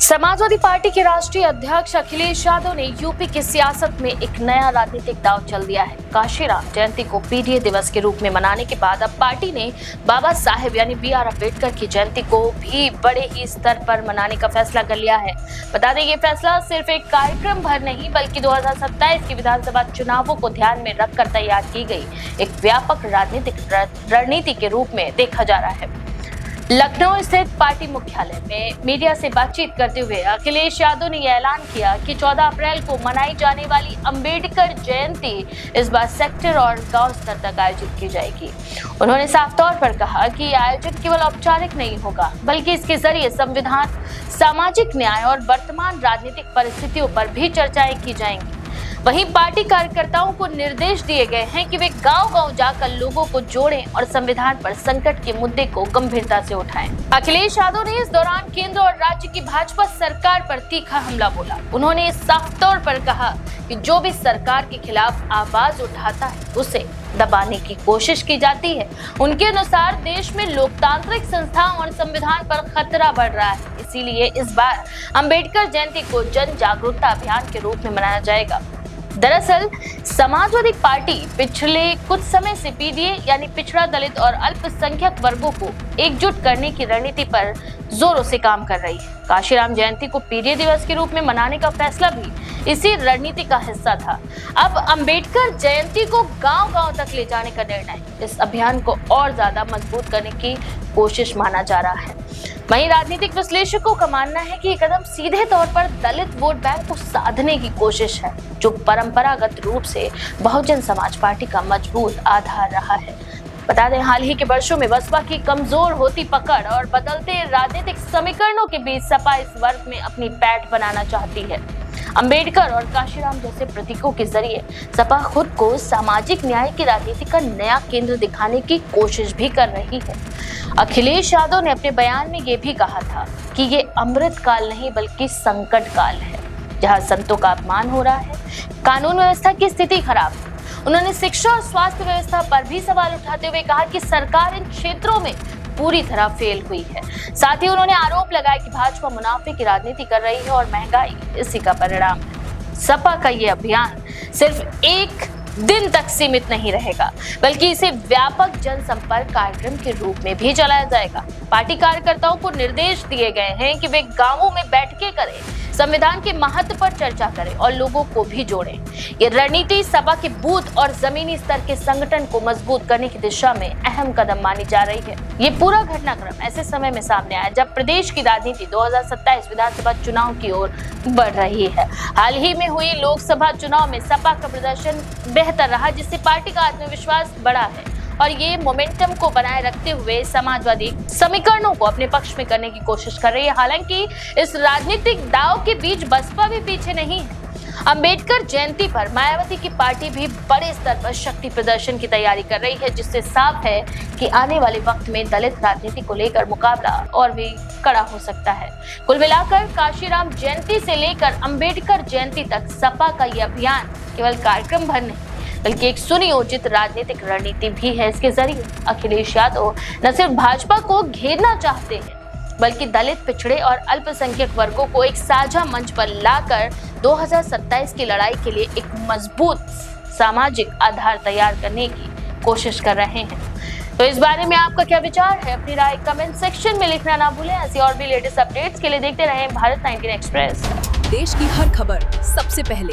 Samajwadi party के राष्ट्रीय अध्यक्ष अखिलेश यादव ने यूपी की सियासत में एक नया राजनीतिक दांव चल दिया है। काशीराम जयंती को पीडीए दिवस के रूप में मनाने के बाद अब पार्टी ने बाबा साहेब यानी BR अम्बेडकर की जयंती को भी बड़े ही स्तर पर मनाने का फैसला कर लिया है। बता दें, ये फैसला सिर्फ एक कार्यक्रम भर नहीं बल्कि 2027 के विधानसभा चुनावों को ध्यान में रखकर तैयार की गई एक व्यापक राजनीतिक रणनीति के रूप में देखा जा रहा है। लखनऊ स्थित पार्टी मुख्यालय में मीडिया से बातचीत करते हुए अखिलेश यादव ने यह ऐलान किया कि 14 अप्रैल को मनाई जाने वाली अंबेडकर जयंती इस बार सेक्टर और गांव स्तर तक आयोजित की जाएगी। उन्होंने साफ तौर पर कहा कि यह आयोजन केवल औपचारिक नहीं होगा बल्कि इसके जरिए संविधान, सामाजिक न्याय और वर्तमान राजनीतिक परिस्थितियों पर भी चर्चाएं की जाएंगी। वहीं पार्टी कार्यकर्ताओं को निर्देश दिए गए हैं कि वे गांव-गांव जाकर लोगों को जोड़ें और संविधान पर संकट के मुद्दे को गंभीरता से उठाएं। अखिलेश यादव ने इस दौरान केंद्र और राज्य की भाजपा सरकार पर तीखा हमला बोला। उन्होंने साफ तौर पर कहा कि जो भी सरकार के खिलाफ आवाज उठाता है उसे दबाने की कोशिश की जाती है। उनके अनुसार देश में लोकतांत्रिक संस्थाओं और संविधान पर खतरा बढ़ रहा है, इसीलिए इस बार अंबेडकर जयंती को जन जागरूकता अभियान के रूप में मनाया जाएगा। दरअसल समाजवादी पार्टी पिछले कुछ समय से पीडीए यानी पिछड़ा, दलित और अल्पसंख्यक वर्गों को एकजुट करने की रणनीति पर जोरों से काम कर रही है। काशीराम जयंती को पीडीए दिवस के रूप में मनाने का फैसला भी इसी रणनीति का हिस्सा था। अब अंबेडकर जयंती को गांव-गांव तक ले जाने का निर्णय इस अभियान को और ज्यादा मजबूत करने की कोशिश माना जा रहा है। वहीं राजनीतिक विश्लेषकों का मानना है कि ये कदम सीधे तौर पर दलित वोट बैंक को साधने की कोशिश है, जो परंपरागत रूप से बहुजन समाज पार्टी का मजबूत आधार रहा है। बता दें, हाल ही के वर्षों में बसपा की कमजोर होती पकड़ और बदलते राजनीतिक समीकरणों के बीच सपा इस वर्ग में अपनी पैठ बनाना चाहती है। अंबेडकर और काशीराम जैसे प्रतीकों के जरिए सपा खुद को सामाजिक न्याय की राजनीति का नया केंद्र दिखाने की कोशिश भी कर रही है। अखिलेश यादव ने अपने बयान में ये भी कहा था कि ये अमृत काल नहीं बल्कि संकट काल है, जहां संतों का अपमान हो रहा है, कानून व्यवस्था की स्थिति खराब है। उन्होंने शिक्षा और स्वास्थ्य व्यवस्था पर भी सवाल उठाते हुए कहा कि सरकार इन क्षेत्रों में पूरी तरह फेल हुई है। साथ ही उन्होंने आरोप लगाया कि भाजपा मुनाफे की राजनीति कर रही है और महंगाई इसी का परिणाम है। सपा का ये अभियान सिर्फ एक दिन तक सीमित नहीं रहेगा बल्कि इसे व्यापक जनसंपर्क कार्यक्रम के रूप में भी चलाया जाएगा। पार्टी कार्यकर्ताओं को निर्देश दिए गए हैं कि वे गांवों में बैठकें करें, संविधान के महत्व पर चर्चा करें और लोगों को भी जोड़ें। ये रणनीति सपा के बूथ और जमीनी स्तर के संगठन को मजबूत करने की दिशा में अहम कदम मानी जा रही है। ये पूरा घटनाक्रम ऐसे समय में सामने आया जब प्रदेश की राजनीति 2027 विधानसभा चुनाव की ओर बढ़ रही है। हाल ही में हुई लोकसभा चुनाव में सपा का प्रदर्शन बेहतर रहा, जिससे पार्टी का आत्मविश्वास बढ़ा है और ये मोमेंटम को बनाए रखते हुए समाजवादी समीकरणों को अपने पक्ष में करने की कोशिश कर रही है। हालांकि इस राजनीतिक दांव के बीच बसपा भी पीछे नहीं है। अंबेडकर जयंती पर मायावती की पार्टी भी बड़े स्तर पर शक्ति प्रदर्शन की तैयारी कर रही है, जिससे साफ है कि आने वाले वक्त में दलित राजनीति को लेकर मुकाबला और भी कड़ा हो सकता है। कुल मिलाकर काशीराम जयंती से लेकर अंबेडकर जयंती तक सपा का ये अभियान केवल कार्यक्रम भर नहीं बल्कि एक सुनियोजित राजनीतिक रणनीति भी है। इसके जरिए अखिलेश यादव न सिर्फ भाजपा को घेरना चाहते हैं बल्कि दलित, पिछड़े और अल्पसंख्यक वर्गों को एक साझा मंच पर लाकर 2027 की लड़ाई के लिए एक मजबूत सामाजिक आधार तैयार करने की कोशिश कर रहे हैं। तो इस बारे में आपका क्या विचार है? अपनी राय कमेंट सेक्शन में लिखना ना भूलें। ऐसी और भी लेटेस्ट अपडेट्स के लिए देखते रहें भारत 19 एक्सप्रेस। देश की हर खबर सबसे पहले